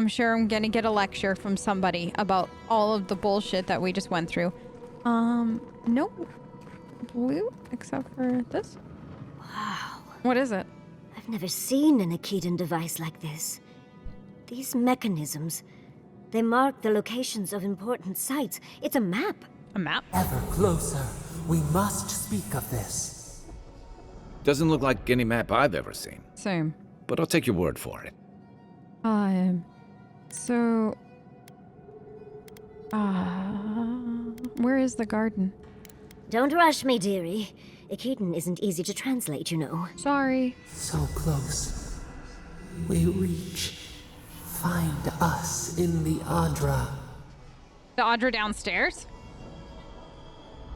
I'm sure I'm gonna get a lecture from somebody about all of the bullshit that we just went through. Nope. Blue, except for this. Wow. What is it? I've never seen an Akedan device like this. These mechanisms, they mark the locations of important sites. It's a map. A map? Ever closer. We must speak of this. Doesn't look like any map I've ever seen, Same. but I'll take your word for it. So... where is the garden? Don't rush me, dearie. Akedan isn't easy to translate, you know. Sorry. So close. We reach. Find us in the Adra. The Audra downstairs?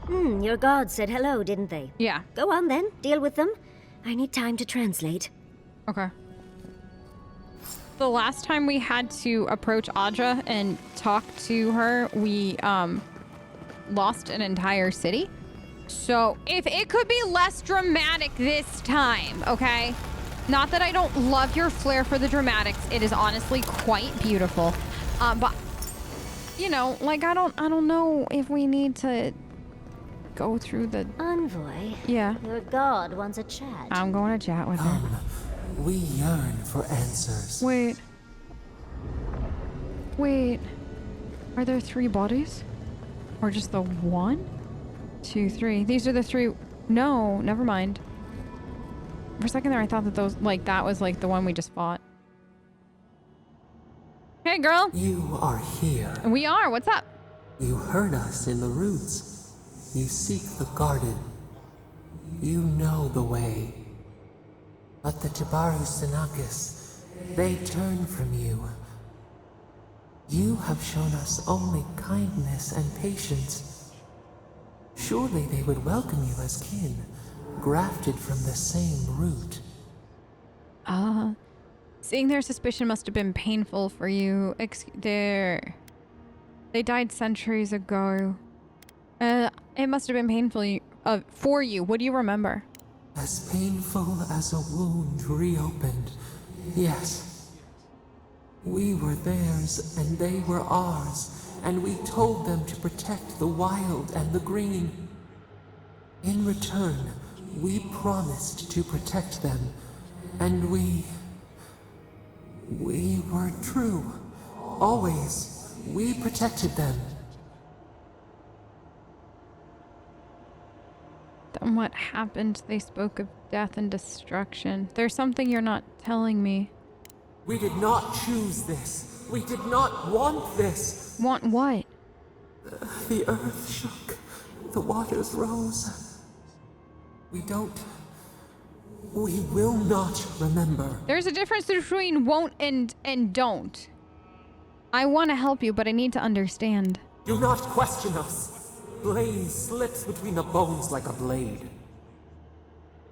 Your gods said hello, didn't they? Yeah. Go on then, deal with them. I need time to translate. Okay. The last time we had to approach Audra and talk to her, we lost an entire city. So if it could be less dramatic this time, okay? Not that I don't love your flair for the dramatics. It is honestly quite beautiful. But you know, like I don't know if we need to go through the Envoy? Yeah. Your god wants a chat. I'm going to chat with her. We yearn for answers. Wait. Are there 3 bodies? Or just the 1? 2, 3. These are the 3. No, never mind. For a second there, I thought that that was like the one we just fought. Hey, girl. You are here. We are. What's up? You heard us in the roots. You seek the garden. You know the way. But the Tabaru Sinakis, they turn from you. You have shown us only kindness and patience. Surely they would welcome you as kin, grafted from the same root. Seeing their suspicion must have been painful for you. They died centuries ago. It must have been painful for you. What do you remember? As painful as a wound reopened. Yes. We were theirs and they were ours, and we told them to protect the wild and the green. In return, we promised to protect them, and we were true. Always. We protected them. Then what happened? They spoke of death and destruction. There's something you're not telling me. We did not choose this. We did not want this. Want what? The earth shook. The waters rose. We will not remember. There's a difference between won't and don't. I want to help you, but I need to understand. Do not question us. Blame slips between the bones like a blade.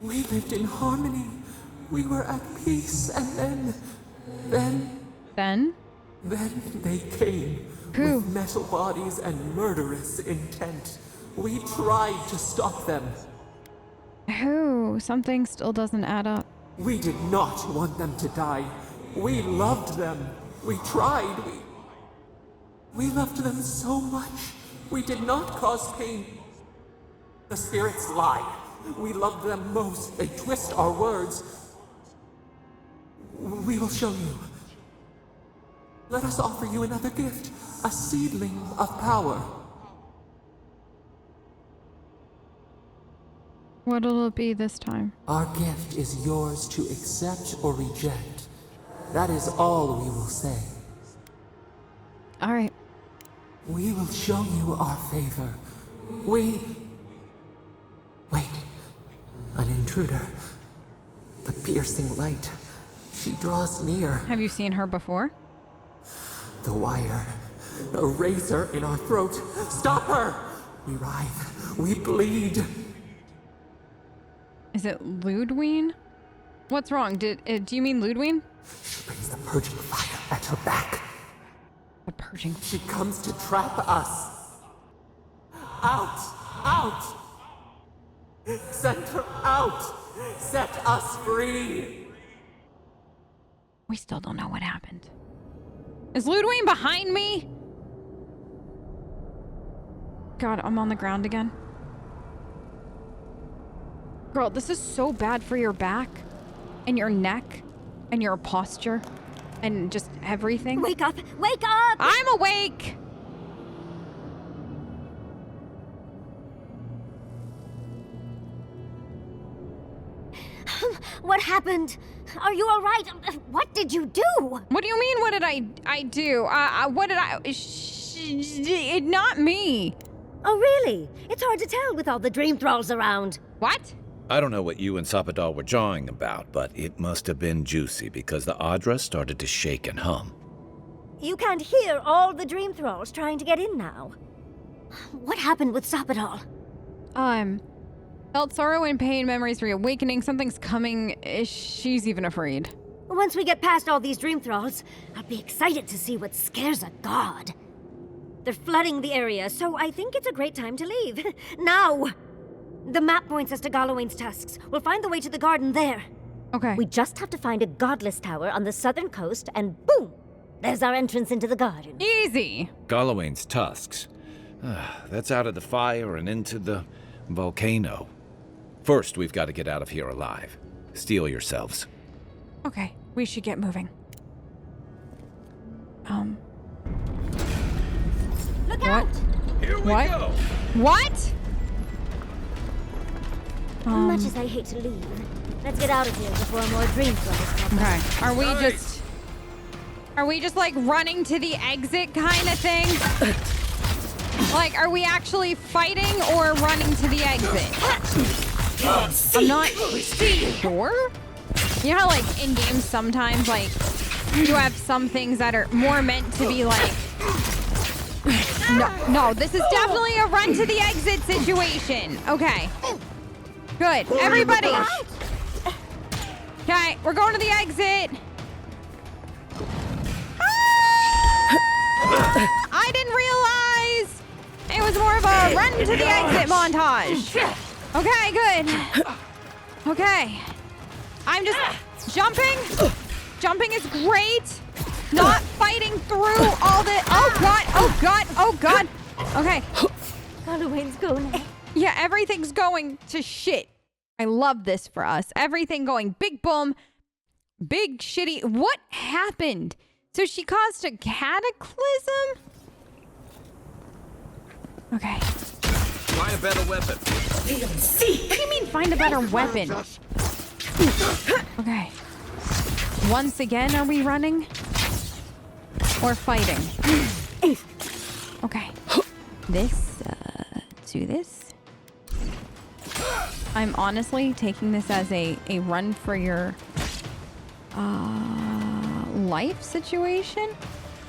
We lived in harmony. We were at peace, and then they came. Who? With metal bodies and murderous intent. We tried to stop them. Who? Something still doesn't add up. We did not want them to die. We loved them. We tried. We loved them so much. We did not cause pain. The spirits lie. We love them most. They twist our words. We will show you. Let us offer you another gift. A seedling of power. What'll it be this time? Our gift is yours to accept or reject. That is all we will say. All right. We will show you our favor. Wait. An intruder. The piercing light. She draws near. Have you seen her before? The wire. A razor in our throat. Stop her! We writhe. We bleed. Is it Ludwine? What's wrong? Do you mean Ludwine? She brings the purging fire at her back. The purging. She comes to trap us. Out! Out! Send her out! Set us free! We still don't know what happened. Is Ludwig behind me? God, I'm on the ground again. Girl, this is so bad for your back and your neck and your posture and just everything. Wake up! Wake up! I'm awake! What happened? Are you all right? What did you do? What do you mean, what did I do? What did I... not me. Oh, really? It's hard to tell with all the dream thralls around. What? I don't know what you and Sapadal were jawing about, but it must have been juicy because the Adra started to shake and hum. You can't hear all the dream thralls trying to get in now. What happened with Sapadal? Felt sorrow and pain, memories reawakening, something's coming. She's even afraid. Once we get past all these dream thralls, I'll be excited to see what scares a god. They're flooding the area, so I think it's a great time to leave. Now! The map points us to Galawain's tusks. We'll find the way to the garden there. Okay. We just have to find a godless tower on the southern coast, and boom! There's our entrance into the garden. Easy. Galawain's tusks. That's out of the fire and into the volcano. First, we've got to get out of here alive. Steel yourselves. Okay, we should get moving. Look out! Here we What? go! What? Much as I hate to leave, let's get out of here before more dream thralls pop up. Okay. Are we Nice. just like running to the exit kind of thing? Like, are we actually fighting or running to the exit? I'm not sure. You know how, like, in games sometimes, like, you have some things that are more meant to be, like... No, this is definitely a run to the exit situation. Okay. Good. Everybody! Okay, we're going to the exit. I didn't realize it was more of a run to the exit montage. Okay, good. Okay. I'm just jumping. Jumping is great. Not fighting through all the... Oh, God. Oh, God. Oh, God. Okay. Galawain's going now. Yeah, everything's going to shit. I love this for us. Everything going big boom, big shitty. What happened? So she caused a cataclysm? Okay. Find a better weapon. What do you mean find a better weapon? Okay. Once again, are we running? Or fighting? Okay. Do this. I'm honestly taking this as a run for your life situation.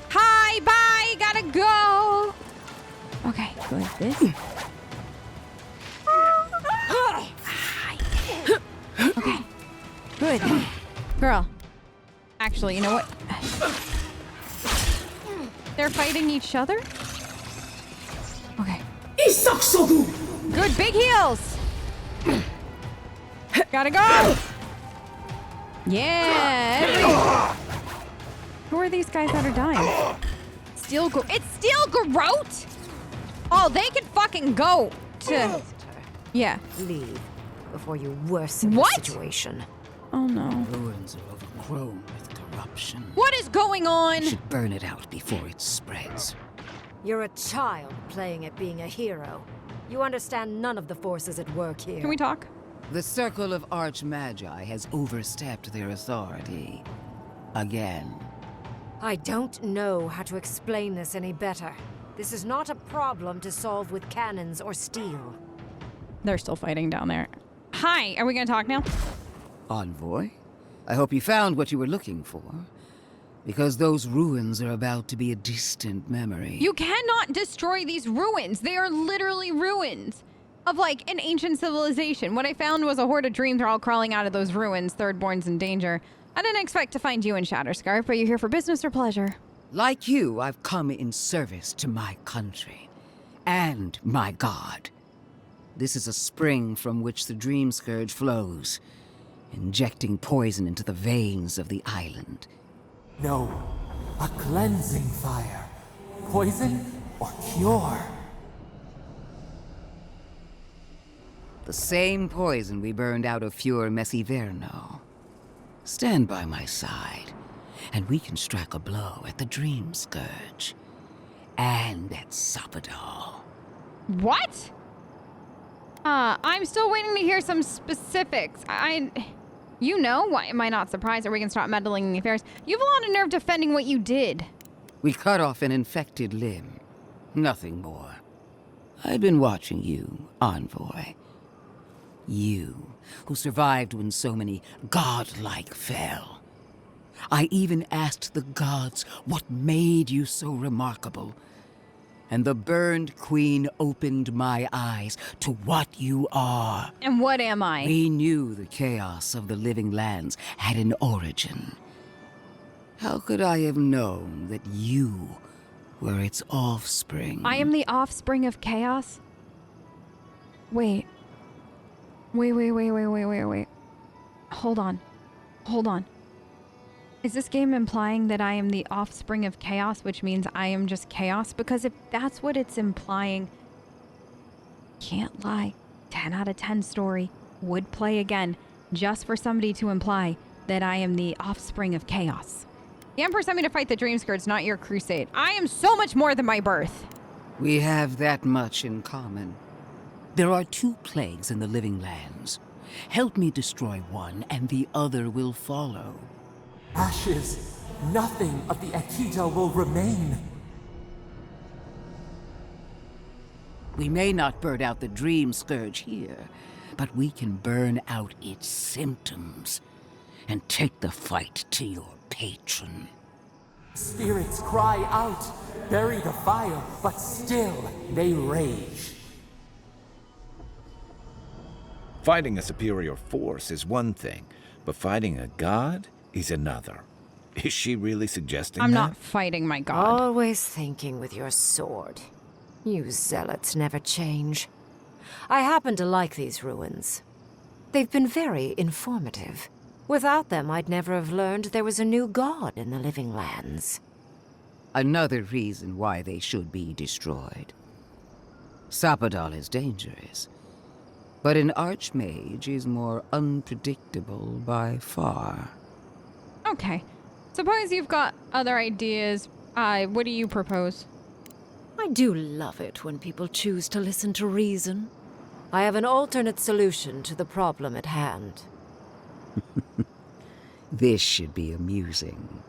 Hi, bye, gotta go. Okay, good. This. Okay, good. Girl. Actually, you know what? They're fighting each other? Okay. Good, big heels! Gotta go! Yeah! Who are these guys that are dying? It's Steel Garrote? Oh, they can fucking go to... Yeah. Leave before you worsen What? the situation. Oh, no. Ruins are overgrown with corruption. What is going on? We should burn it out before it spreads. You're a child playing at being a hero. You understand none of the forces at work here. Can we talk? The Circle of Archmagi has overstepped their authority. Again. I don't know how to explain this any better. This is not a problem to solve with cannons or steel. They're still fighting down there. Hi, are we gonna talk now? Envoy, I hope you found what you were looking for. Because those ruins are about to be a distant memory. You cannot destroy these ruins. They are literally ruins of, like, an ancient civilization. What I found was a horde of dream thrall crawling out of those ruins, thirdborn's in danger. I didn't expect to find you in Shatterscarf. Are you here for business or pleasure? Like you, I've come in service to my country. And my god. This is a spring from which the Dream Scourge flows, injecting poison into the veins of the island. No. A cleansing fire. Poison or cure? The same poison we burned out of Fior Messiverno. Stand by my side, and we can strike a blow at the Dream Scourge. And at Sapadal. What? I'm still waiting to hear some specifics. You know, why am I not surprised that we can start meddling in the affairs? You have a lot of nerve defending what you did. We cut off an infected limb. Nothing more. I've been watching you, Envoy. You, who survived when so many godlike fell. I even asked the gods what made you so remarkable. And the burned queen opened my eyes to what you are. And what am I? We knew the chaos of the living lands had an origin. How could I have known that you were its offspring? I am the offspring of chaos? Wait. Wait. Hold on. Is this game implying that I am the offspring of chaos, which means I am just chaos? Because if that's what it's implying, can't lie. 10 out of 10 story would play again just for somebody to imply that I am the offspring of chaos. The Emperor sent me to fight the Dream Scourge, not your crusade. I am so much more than my birth. We have that much in common. There are 2 plagues in the living lands. Help me destroy one, and the other will follow. Ashes. Nothing of the Akita will remain. We may not burn out the Dream Scourge here, but we can burn out its symptoms and take the fight to your patron. Spirits cry out, bury the fire, but still they rage. Fighting a superior force is one thing, but fighting a god is another. Is she really suggesting I'm that? not fighting my god. Always thinking with your sword. You zealots never change. I happen to like these ruins. They've been very informative. Without them, I'd never have learned there was a new god in the living lands. Another reason why they should be destroyed. Sapadal is dangerous, but an archmage is more unpredictable by far. Okay. Suppose you've got other ideas. What do you propose? I do love it when people choose to listen to reason. I have an alternate solution to the problem at hand. This should be amusing.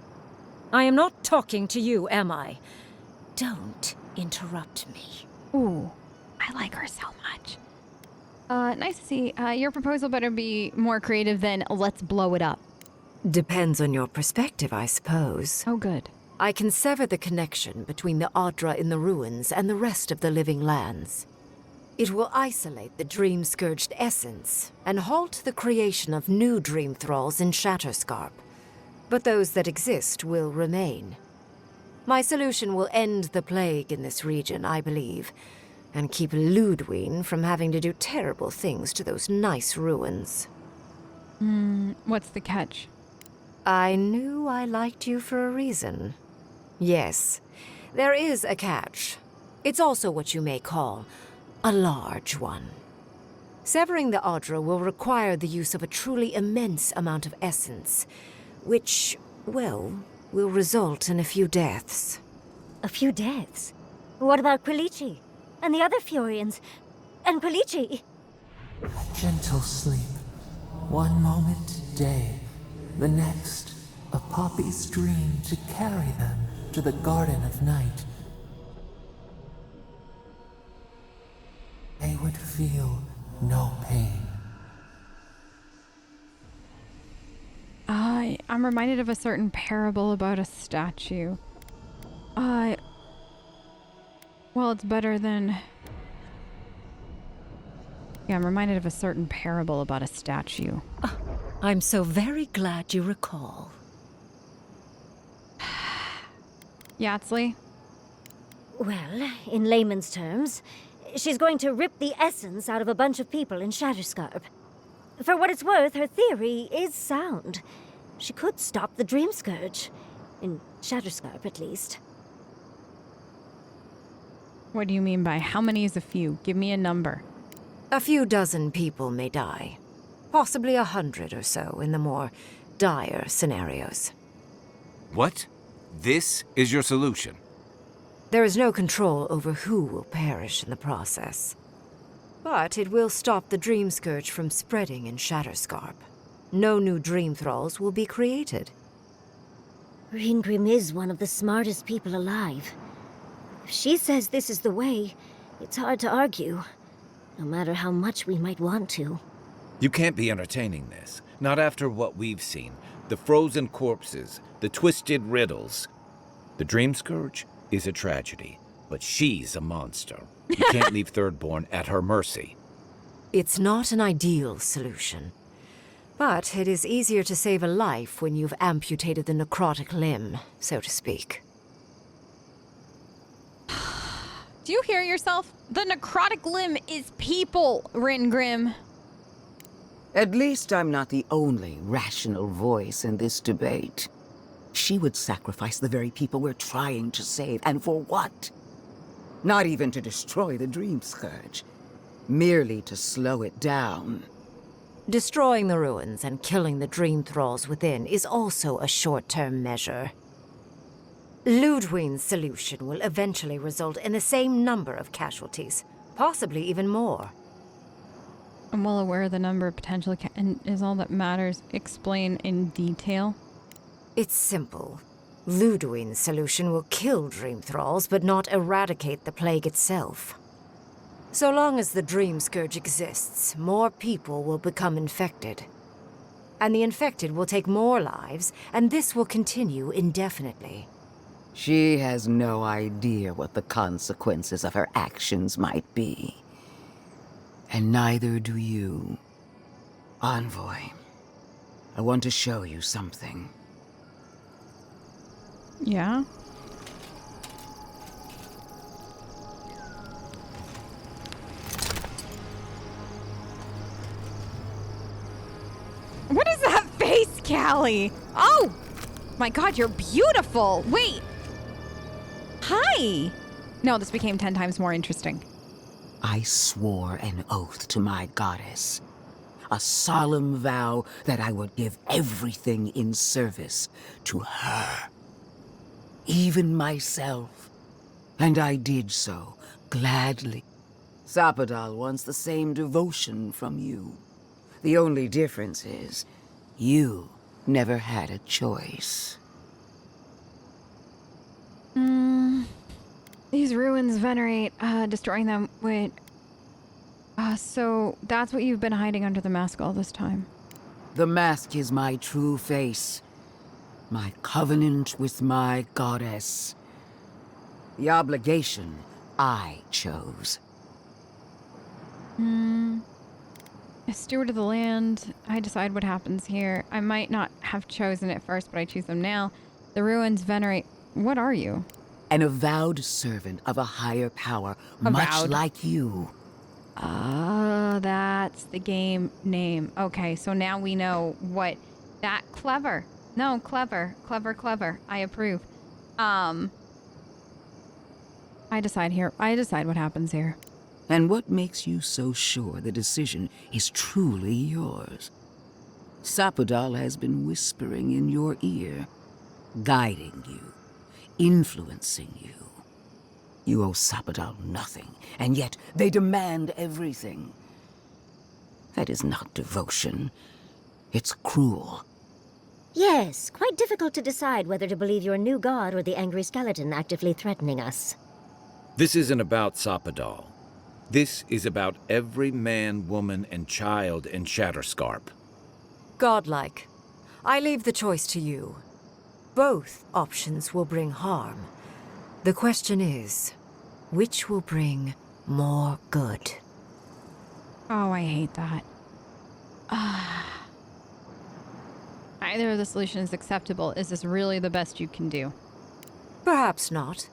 I am not talking to you, am I? Don't interrupt me. Ooh, I like her so much. Nice to see. Your proposal better be more creative than let's blow it up. Depends on your perspective, I suppose. Oh, good. I can sever the connection between the Adra in the ruins and the rest of the living lands. It will isolate the dream-scourged essence and halt the creation of new dream thralls in Shatterscarp. But those that exist will remain. My solution will end the plague in this region, I believe, and keep Ludwine from having to do terrible things to those nice ruins. What's the catch? I knew I liked you for a reason. Yes, there is a catch. It's also what you may call a large one. Severing the Adra will require the use of a truly immense amount of essence, which, well, will result in a few deaths. A few deaths? What about Quilici? And the other Furians? And Quilici? A gentle sleep. One moment day, the next, a poppy's dream to carry them to the Garden of Night. They would feel no pain. I'm reminded of a certain parable about a statue. Well, it's better than... Yeah, I'm reminded of a certain parable about a statue. I'm so very glad you recall. Yatsley? Well, in layman's terms, she's going to rip the essence out of a bunch of people in Shatterscarp. For what it's worth, her theory is sound. She could stop the Dream Scourge. In Shatterscarp, at least. What do you mean by how many is a few? Give me a number. A few dozen people may die. Possibly 100 or so in the more dire scenarios. What? This is your solution? There is no control over who will perish in the process. But it will stop the Dream Scourge from spreading in Shatterscarp. No new Dream Thralls will be created. Reengrim is one of the smartest people alive. If she says this is the way, it's hard to argue, no matter how much we might want to. You can't be entertaining this. Not after what we've seen. The frozen corpses, the twisted riddles. The Dream Scourge is a tragedy, but she's a monster. You can't leave Thirdborn at her mercy. It's not an ideal solution. But it is easier to save a life when you've amputated the necrotic limb, so to speak. Do you hear yourself? The necrotic limb is people, Ringrim. At least I'm not the only rational voice in this debate. She would sacrifice the very people we're trying to save, and for what? Not even to destroy the Dream Scourge. Merely to slow it down. Destroying the ruins and killing the Dream Thralls within is also a short-term measure. Ludwig's solution will eventually result in the same number of casualties, possibly even more. I'm well aware of the number of potential and is all that matters. Explain in detail. It's simple. Ludwig's solution will kill Dream Thralls, but not eradicate the plague itself. So long as the Dream Scourge exists, more people will become infected. And the infected will take more lives, and this will continue indefinitely. She has no idea what the consequences of her actions might be. And neither do you. Envoy, I want to show you something. Yeah? What is that face, Callie? Oh! My god, you're beautiful! Wait! Hi! No, this became 10 times more interesting. I swore an oath to my goddess. A solemn vow that I would give everything in service to her. Even myself. And I did so, gladly. Sapadal wants the same devotion from you. The only difference is, you never had a choice. These ruins venerate, destroying them would... so that's what you've been hiding under the mask all this time. The mask is my true face. My covenant with my goddess. The obligation I chose. As steward of the land, I decide what happens here. I might not have chosen it first, but I choose them now. The ruins venerate... What are you? An avowed servant of a higher power, much Avowed. like you. Oh, that's the game name. Okay, so now we know what... That clever. No, clever. Clever. I approve. I decide what happens here. And what makes you so sure the decision is truly yours? Sapadal has been whispering in your ear, guiding you, influencing you. You owe Sapadal nothing, and yet they demand everything. That is not devotion. It's cruel. Yes, quite difficult to decide whether to believe your new god or the angry skeleton actively threatening us. This isn't about Sapadal. This is about every man, woman, and child in Shatterscarp. Godlike, I leave the choice to you. Both options will bring harm. The question is, which will bring more good? Oh, I hate that. Either of the solution is acceptable. Is this really the best you can do? Perhaps not.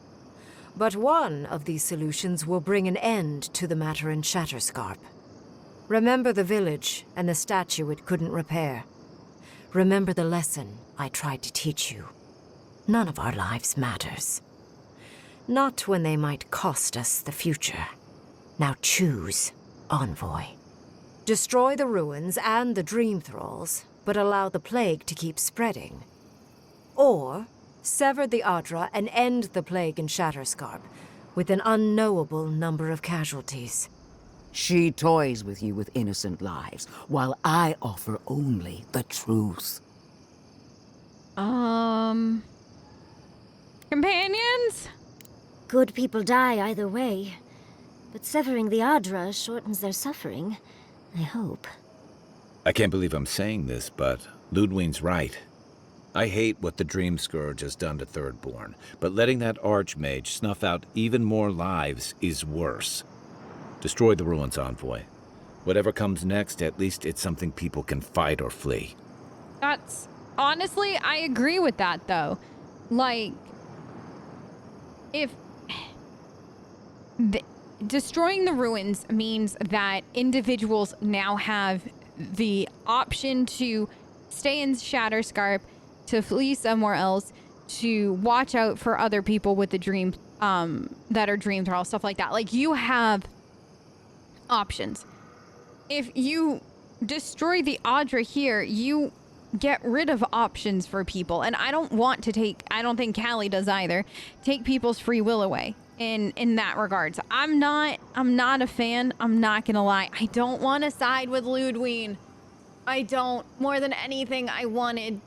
But one of these solutions will bring an end to the matter in Shatterscarp. Remember the village and the statue it couldn't repair. Remember the lesson I tried to teach you. none of our lives matters. Not when they might cost us the future. Now choose, Envoy. Destroy the ruins and the Dream Thralls, but allow the plague to keep spreading. Or sever the Adra and end the plague in Shatterscarp with an unknowable number of casualties. She toys with you with innocent lives, while I offer only the truth. Companions? Good people die either way. But severing the Adra shortens their suffering, I hope. I can't believe I'm saying this, but Ludwig's right. I hate what the Dream Scourge has done to Thirdborn, but letting that Archmage snuff out even more lives is worse. Destroy the ruins, Envoy. Whatever comes next, at least it's something people can fight or flee. That's... Honestly, I agree with that, though. Like, if... Destroying the ruins means that individuals now have the option to stay in Shatterscarp, to flee somewhere else, to watch out for other people with the dream, that are Dream Thrall, stuff like that. Like, you have options. If you destroy the Adra here, you get rid of options for people. And I don't want to take, I don't think Callie does either, take people's free will away in that regards. I'm not a fan. I'm not gonna lie. I don't want to side with Ludwig. I don't. More than anything, I wanted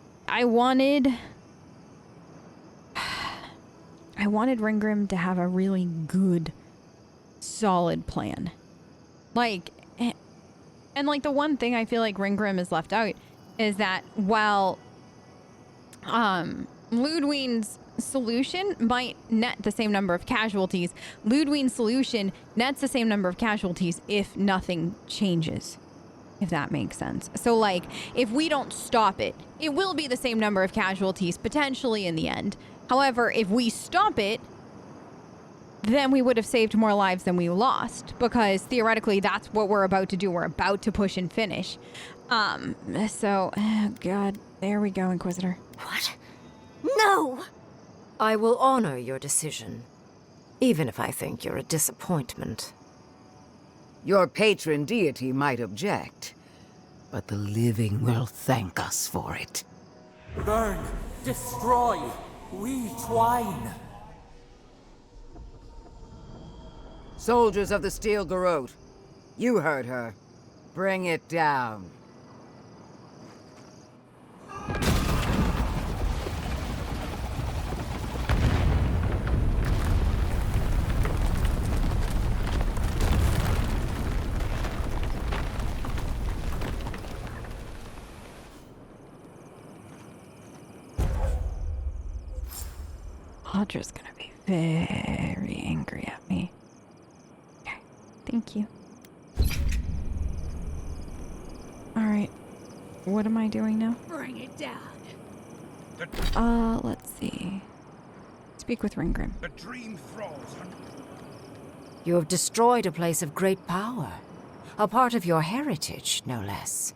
Ringgrim to have a really good, solid plan. Like, and like the one thing I feel like Ringgrim is left out is that while Ludwig's solution might net the same number of casualties, Ludwig's solution nets the same number of casualties if nothing changes. If that makes sense. So, like, if we don't stop it, it will be the same number of casualties, potentially in the end. However, if we stop it, then we would have saved more lives than we lost, because theoretically, that's what we're about to do. We're about to push and finish. So, oh God, there we go, Inquisitor. What? No! I will honor your decision, even if I think you're a disappointment. Your patron deity might object, but the living will thank us for it. Burn, destroy, we twine. Soldiers of the Steel Garrote, you heard her. Bring it down. Audra's gonna be very angry at me. Okay, thank you. Alright, what am I doing now? Bring it down. Let's see. Speak with Ringgrim. The Dream Thralls. You have destroyed a place of great power. A part of your heritage, no less.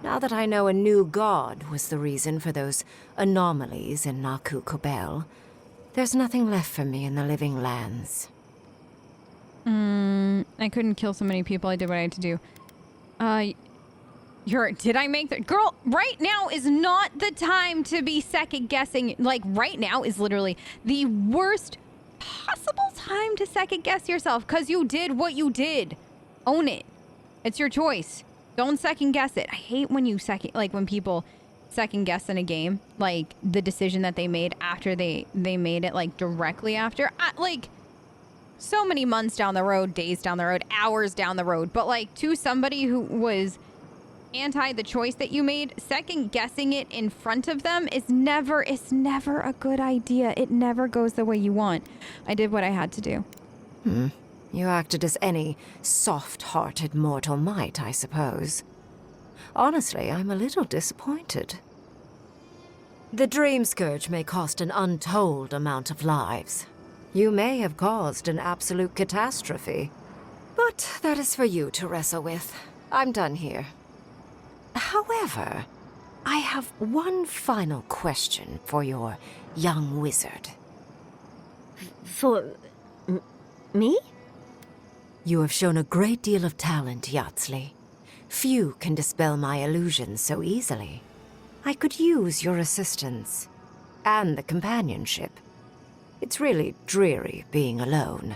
Now that I know a new god was the reason for those anomalies in Naku Kobel, there's nothing left for me in the living lands. I couldn't kill so many people. I did what I had to do. Did I make the girl? Right now is not the time to be second guessing. Like, right now is literally the worst possible time to second guess yourself, because you did what you did. Own it. It's your choice. Don't second guess it. I hate when when people second guess in a game, like the decision that they made after they made it, like directly after, like so many months down the road, days down the road, hours down the road. But like, to somebody who was anti the choice that you made, second guessing it in front of them is never a good idea. It never goes the way you want. I did what I had to do. You acted as any soft-hearted mortal might, I suppose. Honestly, I'm a little disappointed. The Dream Scourge may cost an untold amount of lives. You may have caused an absolute catastrophe. But that is for you to wrestle with. I'm done here. However, I have one final question for your young wizard. For... me? You have shown a great deal of talent, Yatsley. Few can dispel my illusions so easily. I could use your assistance. And the companionship. It's really dreary being alone.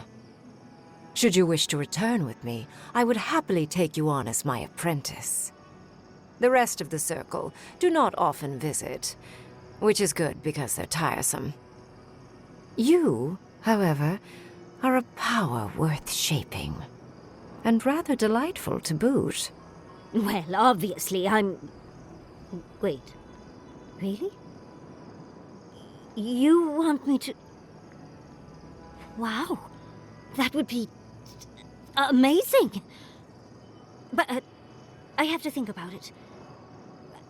Should you wish to return with me, I would happily take you on as my apprentice. The rest of the circle do not often visit, which is good because they're tiresome. You, however, are a power worth shaping, and rather delightful to boot. Well, obviously, I'm... Wait. Really? You want me to... Wow. That would be... amazing! But, I have to think about it.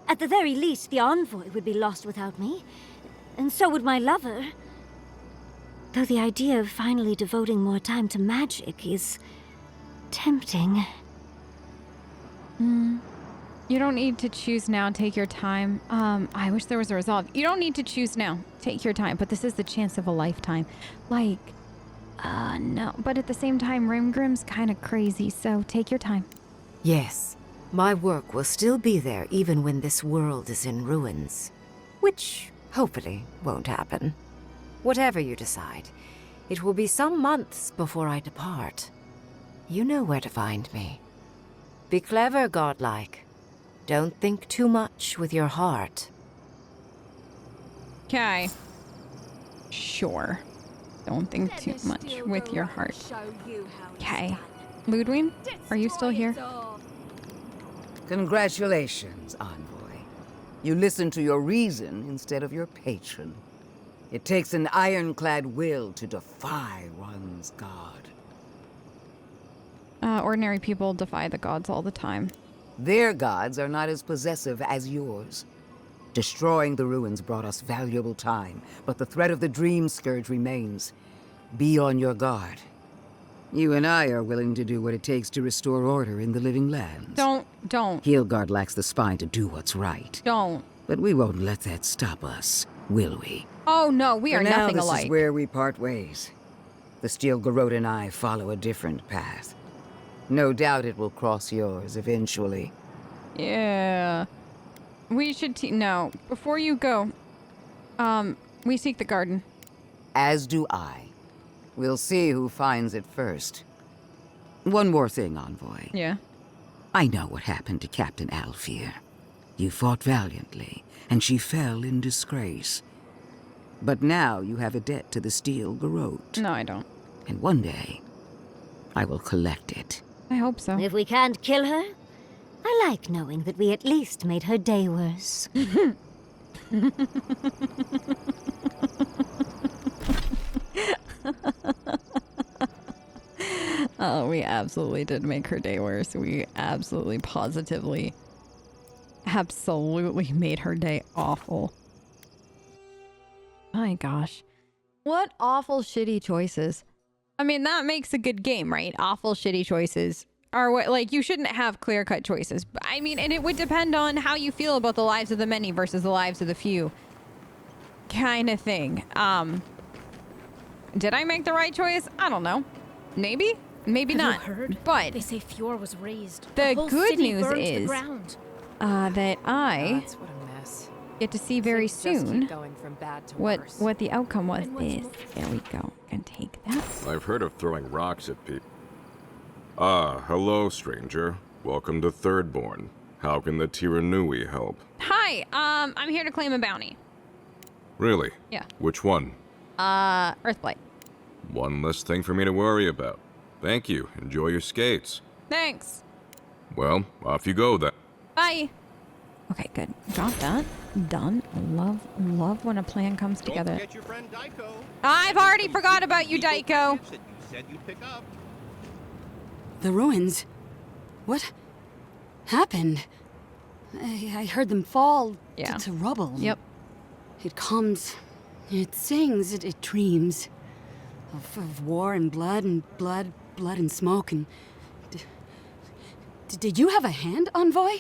At the very least, the envoy would be lost without me. And so would my lover. Though the idea of finally devoting more time to magic is... tempting. You don't need to choose now. Take your time. I wish there was a resolve. You don't need to choose now. Take your time. But this is the chance of a lifetime. Like, no. But at the same time, Rimgrim's kind of crazy, so take your time. Yes, my work will still be there even when this world is in ruins. Which, hopefully, won't happen. Whatever you decide, it will be some months before I depart. You know where to find me. Be clever, Godlike. Don't think too much with your heart. Okay. Sure. Don't think too much with your heart. Okay. Ludwig, are you still here? Congratulations, envoy. You listened to your reason instead of your patron. It takes an ironclad will to defy one's god. Ordinary people defy the gods all the time. Their gods are not as possessive as yours. Destroying the ruins brought us valuable time, but the threat of the Dream Scourge remains. Be on your guard. You and I are willing to do what it takes to restore order in the living lands. Don't. Heelgard lacks the spine to do what's right. Don't. But we won't let that stop us, will we? Oh no, we are nothing this alike. Is where we part ways. The Steel Garrote and I follow a different path. No doubt it will cross yours eventually. Yeah. We should no. Before you go, we seek the garden. As do I. We'll see who finds it first. One more thing, envoy. Yeah. I know what happened to Captain Alfear. You fought valiantly, and she fell in disgrace. But now you have a debt to the Steel Garrote. No, I don't. And one day, I will collect it. I hope so. If we can't kill her, I like knowing that we at least made her day worse. Oh, we absolutely did make her day worse. We absolutely, positively, absolutely made her day awful. My gosh. What awful, shitty choices. I mean, that makes a good game, right? Awful, shitty choices are what, like, you shouldn't have clear-cut choices. I mean, and it would depend on how you feel about the lives of the many versus the lives of the few. Kind of thing. Did I make the right choice? I don't know. Maybe? Maybe Have not. You heard? But they say Fjord was razed. the whole good city news burned to the is ground. That I That's what a mess. get to see very Things just soon keep going from bad to worse. what the outcome was And what's is. more- There we go. And take that. I've heard of throwing rocks at people. Ah, hello, stranger. Welcome to Thirdborn. How can the Tiranui help? Hi, I'm here to claim a bounty. Really? Yeah. Which one? Earthblight. One less thing for me to worry about. Thank you. Enjoy your skates. Thanks. Well, off you go then. Bye. Okay, good. Got that. Done. Love when a plan comes together. Don't forget your friend Daiko. I've already forgot about you, Daiko. That you said you'd pick up. The ruins. What happened? I heard them fall Yeah. to rubble. Yep. It comes, it sings, it dreams of war and blood and smoke. And did you have a hand, envoy?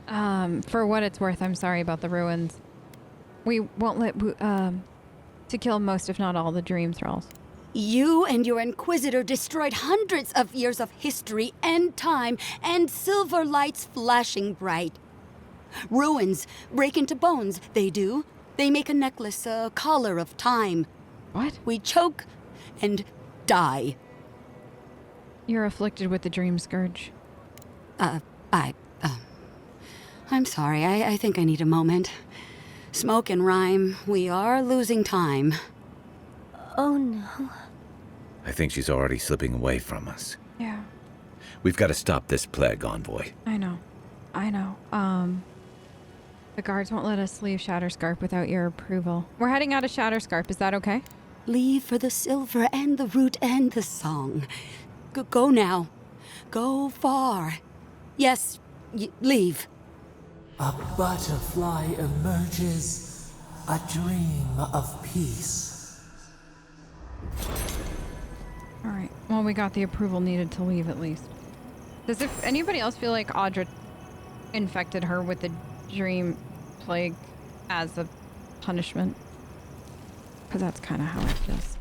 For what it's worth, I'm sorry about the ruins. We won't let to kill most, if not all, the dream thralls. You and your Inquisitor destroyed hundreds of years of history and time, and silver lights flashing bright. Ruins break into bones, they do. They make a necklace, a collar of time. What? We choke and die. You're afflicted with the dream scourge. I'm sorry, I think I need a moment. Smoke and rhyme, we are losing time. Oh no. I think she's already slipping away from us. Yeah. We've got to stop this plague, Envoy. I know. The guards won't let us leave Shatterscarp without your approval. We're heading out of Shatterscarp, is that okay? Leave for the silver and the root and the song. Go now. Go far. Yes, leave. A butterfly emerges, a dream of peace. Alright, well, we got the approval needed to leave at least. Does anybody else feel like Audra infected her with the dream plague as a punishment? Because that's kind of how it feels.